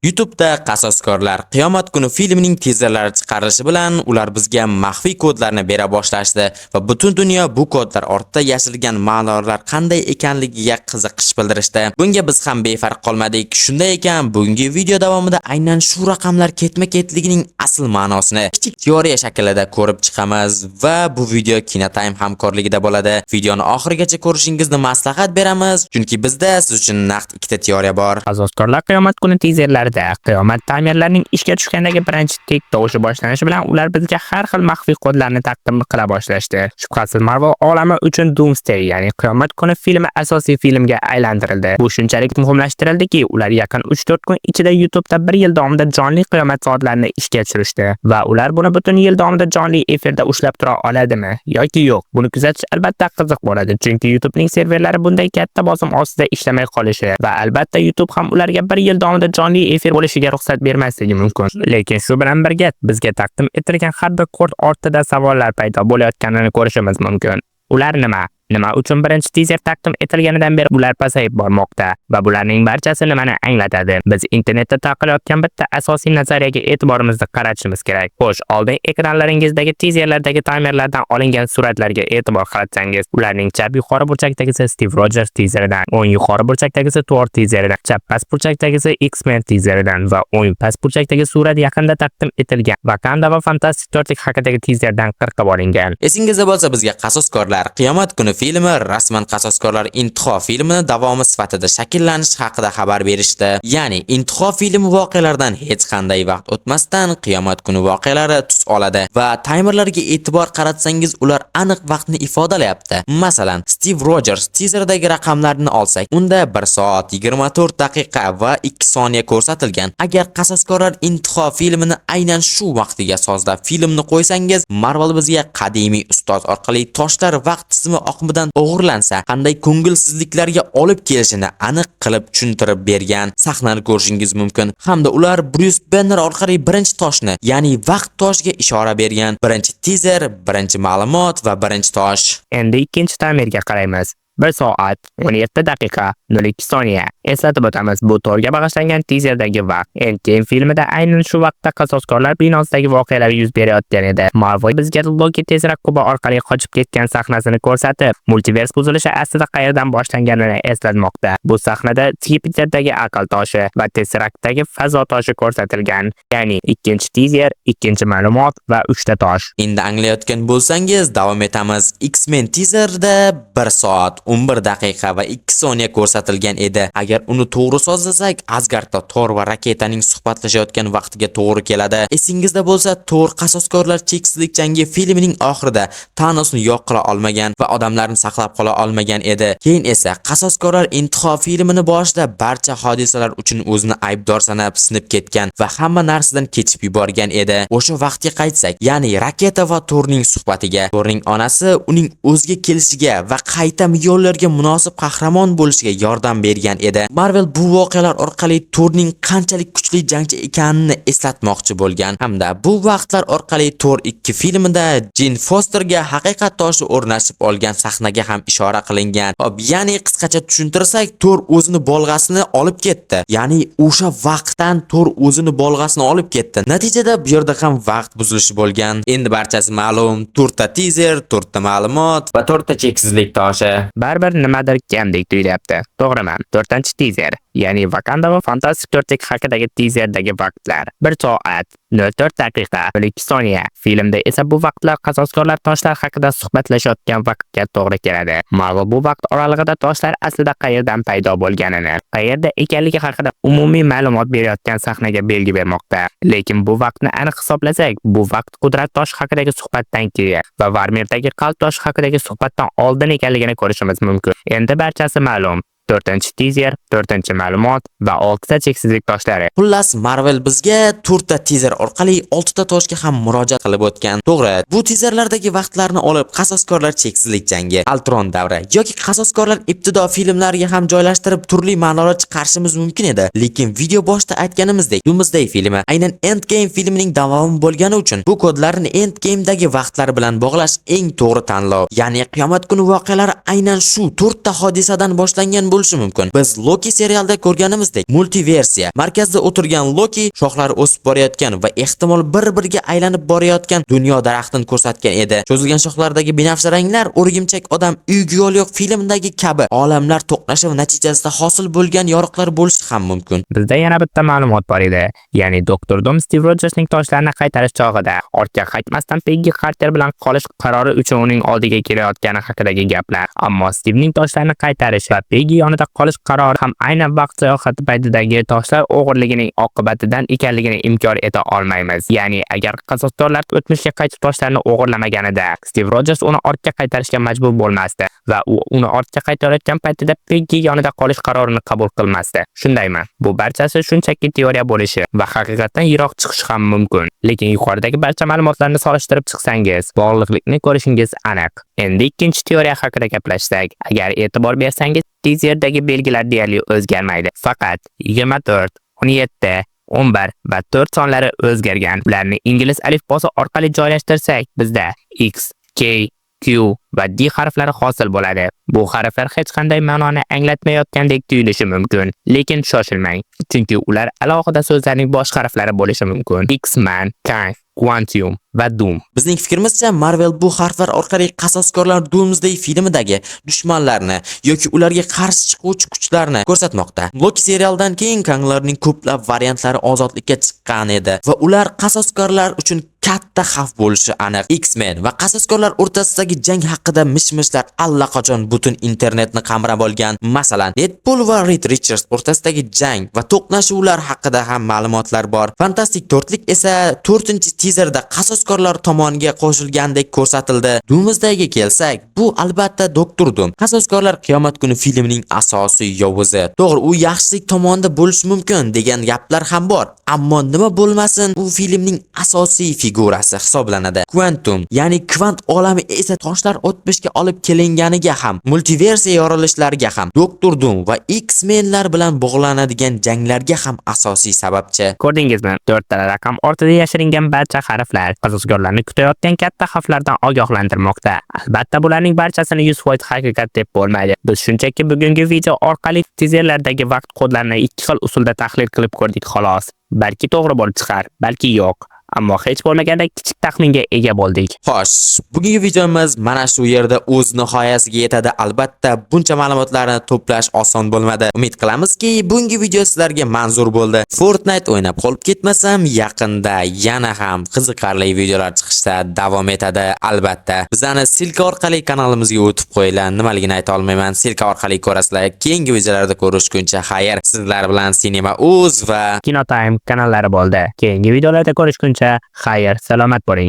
YouTube'da Qasoskorlar Qiyomat kuni filmining tizerlari chiqarilishi bilan ular bizga maxfiy kodlarni bera boshlashdi va butun dunyo bu kodlar ortida yashirilgan ma'nolar qanday ekanligiga qiziqish bildirishdi. Bunga biz ham befarq qolmadik. Shunday ekan, bugungi video davomida aynan shu raqamlar ketma-ketligining asl ma'nosini kichik teoriya shaklida ko'rib chiqamiz va bu video Kinotime hamkorligida bo'ladi. Videoni oxirigacha ko'rishingizni maslahat beramiz, chunki bizda siz uchun naqd ikkita teoriya bor. Qasoskorlar Qiyomat kuni tizerlarida qiyomat taymerlarining ishga tushgandagi birinchi tek tovushi boshlanishi bilan ular bizga har xil maxfiy kodlarni taqdim qila boshlashdi. Shubhasiz Marvel olami uchun Doomsday, ya'ni Qiyomat kuni filmi asosiy filmga aylantirildi. Bu shunchalik muhimlashtirildiki, ular yaqin 3-4 kun ichida YouTube'da 1 yil davomida jonli qiyomat soatlarini ishga tushirishdi va ular buni butun yil davomida jonli efirda ushlab tura oladimi yoki yo'q? Buni kuzatish albatta qiziq bo'ladi, chunki YouTube'ning serverlari bunday katta bosim ostida ishlamay qolishi va albatta YouTube ham ularga 1 yil davomida jonli efir bo'lishiga ruxsat bermasligi mumkin. Lekin shu bilan birga bizga taqdim etilgan har bir kod ortida savollar paydo bo'layotganini ko'rishimiz mumkin. Ular nima? Nima uchun birinchi teaser taqdim etilganidan beri ular pasayib bormoqda va bularning barchasi nimani anglatadi? Biz internetda tarqalayotgan bitta asosiy nazariyaga e'tiborimizni qaratishimiz kerak. Xo'sh, oldin ekranlaringizdagi teaserlardagi taymerlardan olingan suratlarga e'tibor qaratsangiz, ularning chap yuqori burchakdagisi Steve Rogers teaseridan, o'ng yuqori burchakdagisi Thor teaseridan, chap past burchakdagisi X-Men teaseridan va o'ng past burchakdagi surat yaqinda taqdim etilgan Wakanda va Fantastic 4 haqidagi teaserdan qirqib olingan. Esingizda bo'lsa, bizga Qasoskorlar Qiyomat kuni filmi rasman Qasoskorlar Intiho filmini davomi sifatida shakllanishi haqida xabar berishdi. Ya'ni Intiho filmi voqealardan hech qanday vaqt o'tmasdan Qiyomat kuni voqealari tus oladi va taymerlarga e'tibor qaratsangiz, ular aniq vaqtni ifodalayapti. Masalan, Steve Rogers teaserdagi raqamlarni olsak, unda 1 soat 24 daqiqa va 2 soniya ko'rsatilgan. Agar Qasoskorlar Intiho filmini aynan shu vaqtiga sozlab filmni qo'ysangiz, Marvel bizga qadimiy ustoz orqali toshlar vaqt tizimi oqimidan o'g'irlansa qanday ko'ngilsizliklarga olib kelishini aniq qilib tushuntirib bergan sahnani ko'rishingiz mumkin. Hamda ular Bruce Banner orqali birinchi toshni, ya'ni vaqt toshiga ishora bergan. Birinchi teaser, birinchi ma'lumot va birinchi tosh. Endi ikkinchi tamerga qaraymiz. 1 soat 17 daqiqa 02 soniya. Eslatib o'tamiz, bu Thorga bag'ishlangan teaserdagi vaqt. Endgame filmida aynan shu vaqtda Qasoskorlar binosidagi voqealar yuz berayotgan edi. Marvel bizga Loki tezroq Kuba orqali qochib ketgan sahnasini ko'rsatib, multivers buzilishi aslida qayerdan boshlanganini eslatmoqda. Bu sahnada Jupiterdagi aql toshi va Tesseractdagi fazo toshi ko'rsatilgan. Ya'ni ikkinchi teaser, ikkinchi ma'lumot va 3 ta tosh. Endi anglayotgan bo'lsangiz, davom etamiz. X-Men teaserda 1 soat 11 daqiqa va 2 soniya ko'rsatilgan edi. Agar uni to'g'ri sozlasak, Asgardda Thor va raketaning suhbatlashayotgan vaqtiga to'g'ri keladi. Esingizda bo'lsa, Thor Qasoskorlar cheksizlik jangi filmining oxirida Thanosni yo'q qila olmagan va odamlarni saqlab qola olmagan edi. Keyin esa Qasoskorlar Intiho filmini boshida barcha hodisalar uchun o'zini aybdor sanab sinib ketgan va hamma narsadan kechib yuborgan edi. O'sha vaqtga qaytsak, ya'ni raketa va Thorning suhbatiga, Thorning onasi uning o'ziga kelishiga va qayta yo'llarga munosib qahramon bo'lishiga yordam bergan edi. Marvel bu voqealar orqali Thorning qanchalik kuchli jangchi ekanini eslatmoqchi bo'lgan hamda bu vaqtlar orqali Thor 2 filmida Jane Fosterga haqiqat toshi o'rnashib olgan sahnaga ham ishora qilingan. Ya'ni qisqacha tushuntirsak, Thor o'zini bolg'asini olib ketdi. Ya'ni o'sha vaqtdan Thor o'zini bolg'asini olib ketdi. Natijada bu yerda ham vaqt buzilishi bo'lgan. Endi barchasi ma'lum. 4 ta teaser, 4 ta ma'lumot va 4 ta cheksizlik toshi. Baribir nimadir kamdek tuyulyapti. To'g'rimi? 4-teaser, ya'ni Wakanda va Fantastic 4 haqidagi teaserdagi vaqtlar 1 soat 04 daqiqa 2 soniya. Filmda esa bu vaqtlar Qasoskorlar toshlar haqida suhbatlashayotgan vaqtga to'g'ri keladi. Marvel bu vaqt oralig'ida toshlar aslida qayerdan paydo bo'lganini, qayerda ekanligi haqida umumiy ma'lumot berayotgan sahnaga belgi bermoqda. Lekin bu vaqtni aniq hisoblasak, bu vaqt Qudrat toshi haqidagi suhbatdan keyin va Varmirdagi qalb toshi haqidagi suhbatdan oldin ekanligini ko'rishimiz mumkin. Endi barchasi ma'lum. 4-teaser, 4-ma'lumot va 6 cheksizlik toshlari. Xullas, Marvel bizga 4 teaser orqali 6 toshga ham murojaat qilib o'tgan. To'g'ri, bu teaserlardagi vaqtlarni olib Qasoskorlar cheksizlik jangi, Ultron davri yoki Qasoskorlar ibtido filmlariga ham joylashtirib turli ma'nolar chiqarishimiz mumkin edi. Lekin video boshida aytganimizdek, Doomsday filmi aynan Endgame filmining davomi bo'lgani uchun bu kodlarni Endgame'dagi vaqtlar bilan bog'lash eng to'g'ri tanlov. Ya'ni qiyomat kuni voqealari aynan shu 4 ta hodisadan boshlangan bo'lishi mumkin. Biz Loki serialida ko'rganimizdek, multiversiya. Markazda o'tirgan Loki shoxlari o'sib borayotgan va ehtimol bir-biriga aylanib borayotgan dunyo daraxtini ko'rsatgan edi. Cho'zilgan shoxlardagi binafsha ranglar o'rgimchak odam uyga yo'l yo'q filmidagi kabi olamlar to'qnashuvi natijasida hosil bo'lgan yoriqlar bo'lishi ham mumkin. Bizda yana bitta ma'lumot bor edi. Ya'ni Doktor Doom Steve Rogersning toshlarini qaytarish chog'ida ortga qaytmasdan Peggy Carter bilan qolish qarori uchun uning oldiga kelayotgani haqidagi gaplar. Ammo Stevening toshlarini qaytarish va Peggy yonida qolish qarori ham aynan vaqt sayohati paytidagi toshlar o'g'irligining oqibatidan ekanligini inkor eta olmaymiz. Ya'ni agar qasoskorlar o'tmishga qaytib toshlarni o'g'irlamaganida Steve Rogers uni ortga qaytarishga majbur bo'lmasdi va u uni ortga qaytarayotgan paytida Peggy yonida qolish qarorini qabul qilmasdi. Shundaymi? Bu barchasi shunchaki teoriya bo'lishi va haqiqatdan yiroq chiqishi ham mumkin. Lekin yuqoridagi barcha ma'lumotlarni solishtirib chiqsangiz, bog'liqlikni ko'rishingiz aniq. Endi ikkinchi teoriya haqida gaplashsak, agar e'tibor bersangiz, tizerdagi belgilar deyarli o'zgarmaydi. Faqat 24, 17, 11 va 4 sonlari o'zgargan. Ularni ingliz alifbosi orqali joylashtirsak, bizda X, K, Q va D harflari hosil bo'ladi. Bu harflar hech qanday ma'noni anglatmayotgandek tuyulishi mumkin, lekin shoshilmang, chunki ular alohida so'zlarning bosh harflari bo'lishi mumkin. X-Man, Kang, Quantum va Doom. Bizning fikrimizcha, Marvel bu harflar orqali qasoskorlar Doomsday filmidagi dushmanlarni yoki ularga qarshi chiquvchi kuchlarni ko'rsatmoqda. Loki serialdan keyin Kanglarning ko'plab variantlari ozodlikka chiqqan edi va ular qasoskorlar uchun katta xavf bo'lishi aniq. X-Men va qasoskorlar o'rtasidagi jang haqida mish-mishlar allaqachon butun internetni qamrab olgan. Masalan, Deadpool va Reed Richards o'rtasidagi jang va to'qnashuvlar haqida ham ma'lumotlar bor. Fantastik 4lik esa 4-tizerda qasoskorlar tomoniga qo'shilgandek ko'rsatildi. Doomsdayga kelsak, bu albatta Doktor Doom. Qasoskorlar qiyomat kuni filmining asosiy yovuzi. To'g'ri, u yaxshilik tomonida bo'lishi mumkin degan gaplar ham bor. Ammo nima bo'lmasin, u filmning asosiy figurasi hisoblanadi. Quantum, ya'ni kvant olami esa toshlar o'tmishga olib kelinganiga ham, multiversiya yorilishlariga ham, Doktor Doom va X-Menlar bilan bog'lanadigan janglarga ham asosiy sababchi. Ko'rdingizmi? 4 ta raqam ortida yashiringan barcha harflar qasoskorlarni kutayotgan katta xavflardan ogohlantirmoqda. Albatta, bularning barchasini 100% haqiqat deb bo'lmaydi. Biz shunchaki bugungi video orqali tizerlardagi vaqt kodlarini ikki xil usulda tahlil qilib ko'rdik xolos. Balki to'g'ri bo'lib chiqar, balki yo'q. Ammo hech bo'lmaganda kichik taxminga ega bo'ldik. Xo'sh, bugungi videomiz mana shu yerda o'z nihoyasiga yetadi. Albatta, buncha ma'lumotlarni to'plash oson bo'lmadi. Umid qilamizki, bugungi video sizlarga manzur bo'ldi. Fortnite o'ynab qolib ketmasam, yaqinda yana ham qiziqarli videolar chiqishda davom etadi. Albatta, bizani silka orqali kanalimizga o'tib qo'yinglar. Nimaligini ayta olmayman. Silka orqali ko'rasizlar. Keyingi videolarda ko'rishguncha xayr. Sizlar bilan Cinema Uz va Kinotime kanallari bo'ldi. Keyingi videolarda ko'rishguncha xayr, salomat bo'ling.